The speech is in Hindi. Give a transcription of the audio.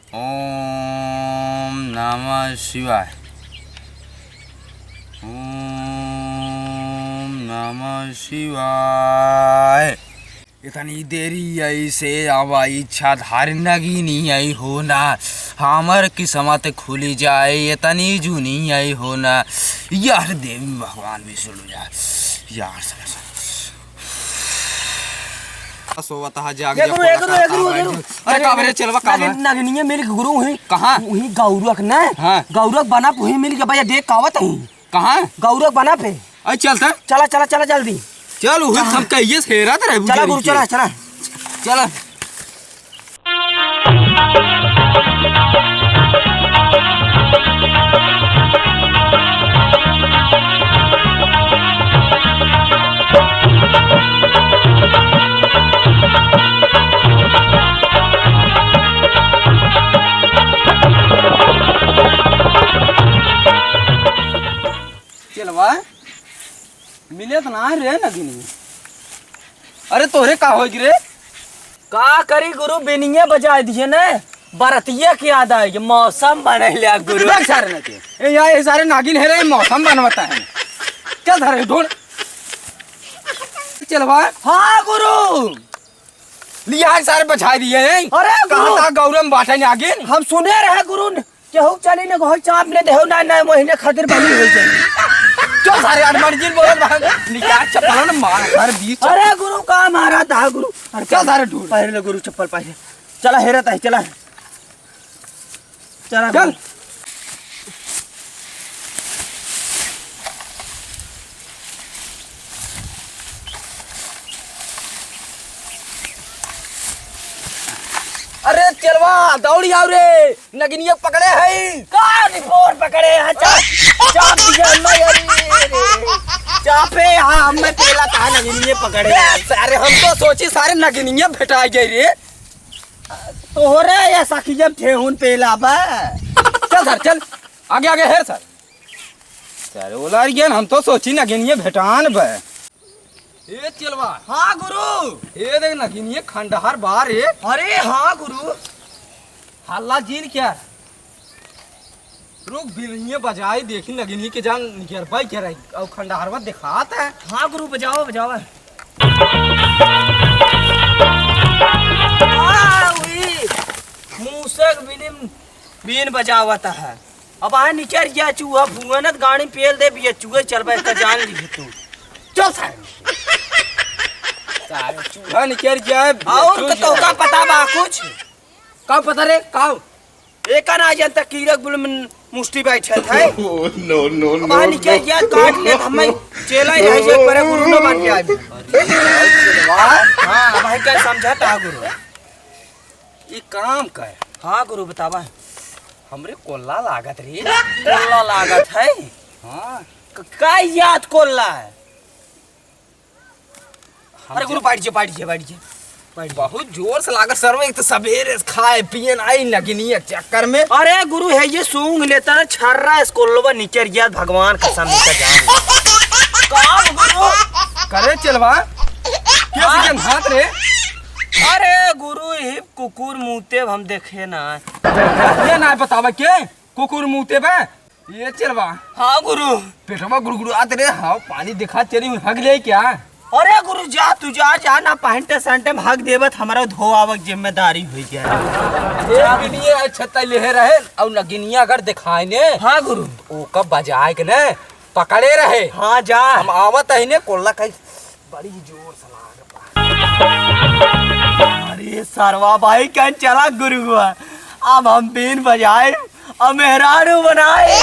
ओम नमः शिवाय। ओम नमः शिवाय। इतनी देरी ऐसे अब इच्छा धारी नगी आई हो ना, हमर किस्मत खुली जाए इतनी जूनी आई हो ना। यार देवी भगवान भी सुन यार सोवता जाग अरे काबरे चलवा का नगनिया मिल गुरु हुई कहां वही गौरक न हां गौरक बना वही मिल के भैया देख कावत हूं कहां गौरक बना पे अरे चलता चला चला चला जल्दी चल उहे हम कहिए हेरा त रहे चला गुरु चला चला चला चलवा मिले तो ना रे नगिनी। अरे तोरे का हो रे का करी गुरु बेनिया बजा दिए न बरतिया के याद आई मौसम बने लिया गुरु सारे ना के ए यार ये सारे नागिन है रे मौसम बनवाता है। चल धरे ढूंढ चलवा हाँ गुरु लिया सारे बचा दिए हैं। अरे गुरु कहां गौरम बाटा नागिन हम सुने रहे गुरु केहू चली न घर चाप ले देहो ना ना महीने खातिर बनी हो जाए चल सारे अरमर्जिन बोल भाग लिया चप्पल न मार हर बीच। अरे गुरु का मारा था गुरु अरे चल सारे ढूंढ पहले गुरु चप्पल पहले चला हेरत है चला चला चल अरे चलवा दौड़ी आओ रे नगिनिया पकड़े है का रिपोर्ट पकड़े हैं चाप दिया मैं चापे हाँ हमें पहला कहा नगिनिये पकड़े अरे हम तो सोची सारे नगिनिया भेटा गई रे तोहरे या सखी जब थे हुन पहला बा चल सर चल आगे आगे है सर सर बोला गया हम तो सोची नगिनिया भेटान बे ए चलवा हाँ गुरु ये देख नगिनिया खंडहर बाहर है। अरे हाँ गुरु हल्ला जीन क्या रुक बिरहिए बजाई देखी नगिनी के जान गिरबाई क्या रही और खंडहरवा दिखात है। हाँ गुरु बजाओ बजाओ मूसक बीन बजावता है अब आ निचर जा चूहा भुवनत गाड़ी पेल दे बिया चूहे चलबे का जान ली तू चल सारे चूहा निकल जाए और तो का पता बा कुछ का पता रे का एक ना जनता कीरक बुल मुष्टि बैठल है नो नो अब आ निकल जा काट ले हमें चेला ही रह जाए पर गुरु न बन गया हां भाई क्या समझाता गुरु ये काम कर हाँ गुरु बतावा हमरे कोल्ला लागत रे कोल्ला लागत है हाँ का याद कोल्ला है अरे गुरु बैठ जा बहुत जोर से लागत सर्व एक तो सवेरे खाए पिए आई नगिनी चक्कर में। अरे गुरु है ये सूंघ लेता ना छर्रा इसको लोबा नीचे गया भगवान कसम का जान काम गुरु करे चलवा क्या सीजन हाथ रे। अरे गुरु ही कुकुर मुते हम देखे ना ये ना बतावा के कुकुर मुते बे ये चलवा हाँ गुरु पेटवा गुड़गुड़ात रे हाँ पानी दिखा चली हग ले क्या। अरे गुरु जा तू जा ना पहनते संटे भाग देवत हमारा धोआवक जिम्मेदारी हुई गया ये छत्ता ले रहे और नगिनिया अगर दिखाए ने हाँ गुरु ओ कब बजाए के ने पकड़े रहे हाँ जा हम आवत है ने कोल्ला कई बड़ी जोर से लाग। अरे सरवा भाई क्या चला गुरु अब हम बीन बजाए अब मेहरारू बनाए